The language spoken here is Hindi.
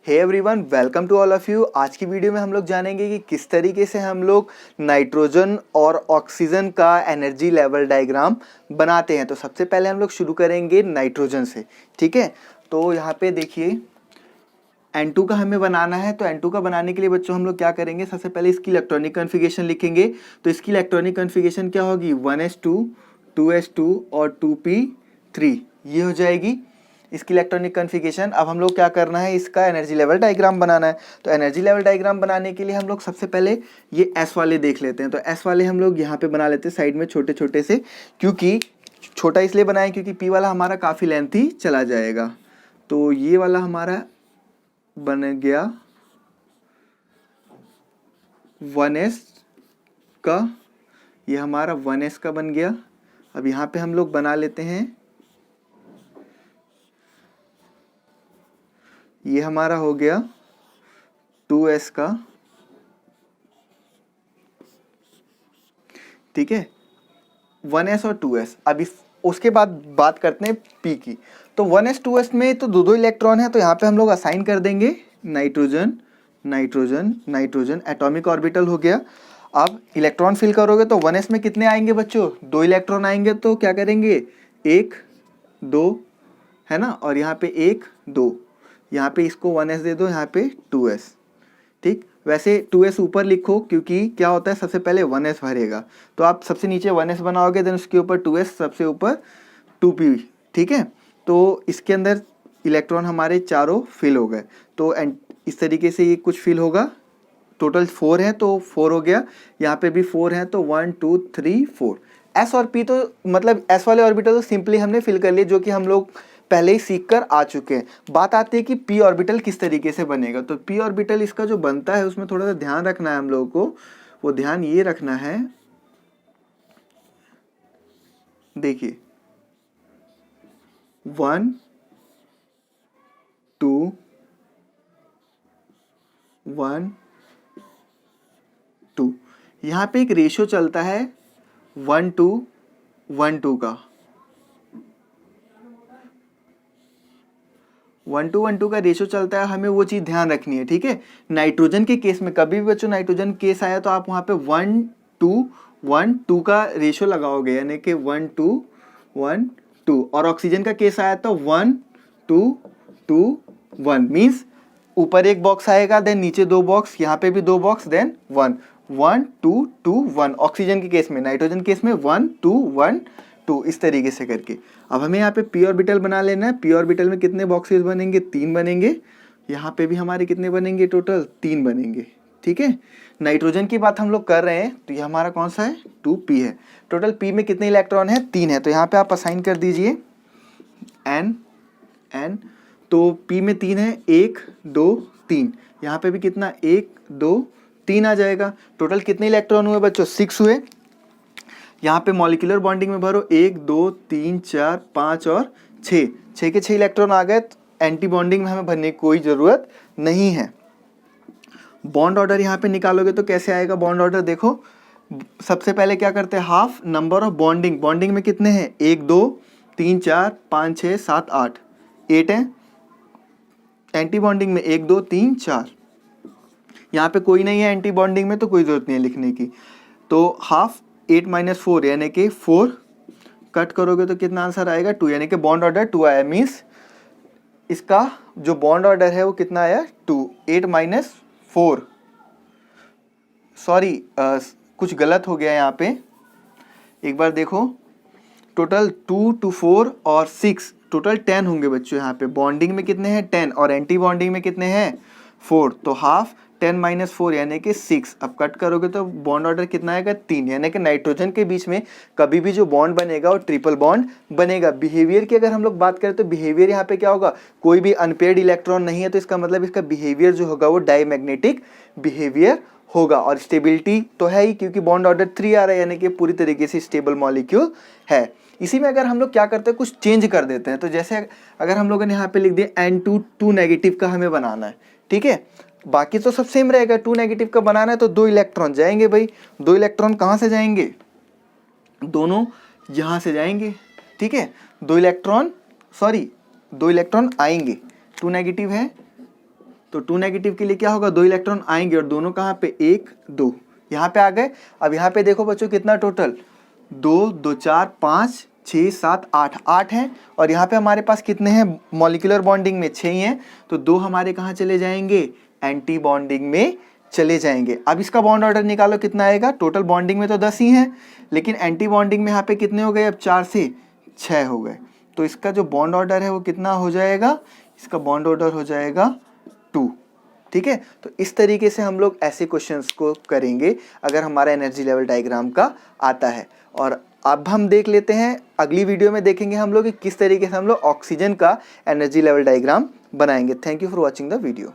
Hey everyone, welcome to all of you. आज की वीडियो में हम लोग जानेंगे कि किस तरीके से हम लोग नाइट्रोजन और ऑक्सीजन का एनर्जी लेवल डायग्राम बनाते हैं। तो सबसे पहले हम लोग शुरू करेंगे नाइट्रोजन से, ठीक है। तो यहाँ पे देखिए N2 का हमें बनाना है। तो N2 का बनाने के लिए बच्चों हम लोग क्या करेंगे, सबसे पहले इसकी इलेक्ट्रॉनिक कन्फिगरेशन लिखेंगे। तो इसकी इलेक्ट्रॉनिक कन्फिगरेशन क्या होगी, 1s2 2s2 और 2p3, ये हो जाएगी इसकी इलेक्ट्रॉनिक कन्फिगरेशन। अब हम लोग क्या करना है, इसका एनर्जी लेवल डायग्राम बनाना है। तो एनर्जी लेवल डायग्राम बनाने के लिए हम लोग सबसे पहले ये S वाले देख लेते हैं। तो S वाले हम लोग यहाँ पे बना लेते हैं साइड में छोटे छोटे से, क्योंकि छोटा इसलिए बनाएं क्योंकि P वाला हमारा काफ़ी लेंथी चला जाएगा। तो ये वाला हमारा बन गया 1s का, ये हमारा 1s का बन गया। अब यहाँ पे हम लोग बना लेते हैं, ये हमारा हो गया 2s का, ठीक है, 1s और 2s। अब इस उसके बाद बात करते हैं p की। तो 1s 2s में तो दो दो इलेक्ट्रॉन है, तो यहाँ पे हम लोग असाइन कर देंगे nitrogen nitrogen nitrogen, atomic orbital हो गया। अब इलेक्ट्रॉन फिल करोगे तो 1s में कितने आएंगे बच्चों, दो इलेक्ट्रॉन आएंगे। तो क्या करेंगे, 1 2 है ना, और यहाँ पे 1 2, यहाँ पे इसको 1s दे दो, यहाँ पे 2s, ठीक। वैसे 2s ऊपर लिखो क्योंकि क्या होता है, सबसे पहले 1s भरेगा। तो आप सबसे नीचे 1s बनाओगे, देन उसके ऊपर 2s, सबसे ऊपर 2p, ठीक है। तो इसके अंदर इलेक्ट्रॉन हमारे चारों फिल हो गए। तो इस तरीके से ये कुछ फिल होगा। टोटल 4 है तो 4 हो गया, यहाँ पे भी 4 है तो 1 2 3 4। s और p तो मतलब s वाले ऑर्बिटल तो सिंपली हमने फिल कर लिए, जो कि हम लोग पहले ही सीख कर आ चुके हैं। बात आती है कि p ऑर्बिटल किस तरीके से बनेगा। तो p ऑर्बिटल इसका जो बनता है उसमें थोड़ा सा ध्यान रखना है हम लोगों को। वो ध्यान ये रखना है, देखिए 1 2 1 2, यहाँ पे एक रेशियो चलता है 1 2 1 2 का, 1 2 1 2 का रेशियो चलता है। हमें वो चीज़ ध्यान रखनी है, ठीक है। नाइट्रोजन के केस में कभी भी बच्चों नाइट्रोजन केस आया तो आप वहाँ पे 1 2 1 2 का रेशियो लगाओगे, यानी कि 1 2 1 2। और ऑक्सीजन का केस आया तो 1 2 2 1, मीन्स ऊपर एक बॉक्स आएगा, देन नीचे दो बॉक्स, यहाँ पे भी दो बॉक्स, देन 1 1 2 2 1। ऑक्सीजन के केस में, नाइट्रोजन केस में 1 2 1 2, इस तरीके से करके। अब हमें यहाँ पे p ऑर्बिटल बना लेना है। p ऑर्बिटल में कितने बॉक्सेस बनेंगे, 3 बनेंगे। यहाँ पे भी हमारे कितने बनेंगे, टोटल 3 बनेंगे, ठीक है। नाइट्रोजन की बात हम लोग कर रहे हैं, तो ये हमारा कौन सा है, 2p है। टोटल p में कितने इलेक्ट्रॉन है, 3 है। तो यहाँ पे आप असाइन कर दीजिए n n। तो p में 3 है, 1 2 3। यहाँ पे भी कितना, 1 2 3 आ जाएगा। टोटल कितने इलेक्ट्रॉन हुए बच्चों, 6 हुए। यहाँ पे मॉलिक्यूलर बॉन्डिंग में भरो, 1 2 3 4 5 और 6, 6 के 6 इलेक्ट्रॉन आ गए। एंटी बॉन्डिंग में हमें भरने की कोई ज़रूरत नहीं है। बॉन्ड ऑर्डर यहाँ पे निकालोगे तो कैसे आएगा बॉन्ड ऑर्डर, देखो सबसे पहले क्या करते हैं, half number of bonding. Bonding में कितने हैं, 1 2 3 4 5 6 7 8, 8 हैं। एंटी बॉन्डिंग में 1 2 3 4, यहाँ पे कोई नहीं है एंटी बॉन्डिंग में, तो कोई ज़रूरत नहीं है लिखने की। तो हाफ 8 - 4 यानी कि 4, कट करोगे तो कितना आंसर आएगा, 2, यानी कि बॉन्ड ऑर्डर 2 आया। मीन्स इसका जो बॉन्ड ऑर्डर है वो कितना आया, 2। 8 - 4, सॉरी कुछ गलत हो गया यहाँ पे, एक बार देखो। टोटल 2 2 4 और 6, टोटल 10 होंगे बच्चों। यहाँ पे बॉन्डिंग में कितने हैं, 10, और एंटी बॉन्डिंग में कितने हैं, 4। तो हाफ 10 - 4 यानी कि 6। अब कट करोगे तो बॉन्ड ऑर्डर कितना आएगा, 3, यानी कि नाइट्रोजन के बीच में कभी भी जो बॉन्ड बनेगा वो ट्रिपल बॉन्ड बनेगा। बिहेवियर की अगर हम लोग बात करें तो बिहेवियर यहाँ पे क्या होगा, कोई भी अनपेयर्ड इलेक्ट्रॉन नहीं है, तो इसका मतलब इसका बिहेवियर जो होगा वो डाईमैग्नेटिक बिहेवियर होगा। और स्टेबिलिटी तो है ही, क्योंकि बॉन्ड ऑर्डर 3 आ रहा है, यानी कि पूरी तरीके से स्टेबल मॉलिक्यूल है। इसी में अगर हम लोग क्या करते हैं, कुछ चेंज कर देते हैं। तो जैसे अगर हम लोगों ने यहाँ पे लिख दिया N2 2 नेगेटिव का हमें बनाना है, ठीक है। बाकी तो सब सेम रहेगा, 2 नेगेटिव का बनाना है तो 2 इलेक्ट्रॉन जाएंगे भाई। 2 इलेक्ट्रॉन कहाँ से जाएंगे, दोनों यहाँ से जाएंगे, ठीक है। 2 इलेक्ट्रॉन आएंगे। 2 नेगेटिव है, तो 2 नेगेटिव के लिए क्या होगा, 2 इलेक्ट्रॉन आएंगे और दोनों कहाँ पे, 1 2 यहाँ पे आ गए। अब यहाँ पे देखो बच्चों कितना टोटल, 2 2 4 5 6 7 8 8 हैं और यहाँ पे हमारे पास कितने हैं मॉलिक्यूलर बॉन्डिंग में, 6 ही हैं। तो 2 हमारे कहाँ चले जाएंगे, एंटी बॉन्डिंग में चले जाएंगे। अब इसका बॉन्ड ऑर्डर निकालो कितना आएगा, टोटल बॉन्डिंग में तो 10 ही हैं लेकिन एंटी बॉन्डिंग में यहाँ पे कितने हो गए, अब 4 से 6 हो गए। तो इसका जो बॉन्ड ऑर्डर है वो कितना हो जाएगा, इसका बॉन्ड ऑर्डर हो जाएगा 2। ठीक है, तो इस तरीके से हम लोग ऐसे क्वेश्चंस को करेंगे अगर हमारा एनर्जी लेवल डायग्राम का आता है। और अब हम देख लेते हैं, अगली वीडियो में देखेंगे हम लोग कि किस तरीके से हम लोग ऑक्सीजन का एनर्जी लेवल डायग्राम बनाएंगे। Thank you for watching the video.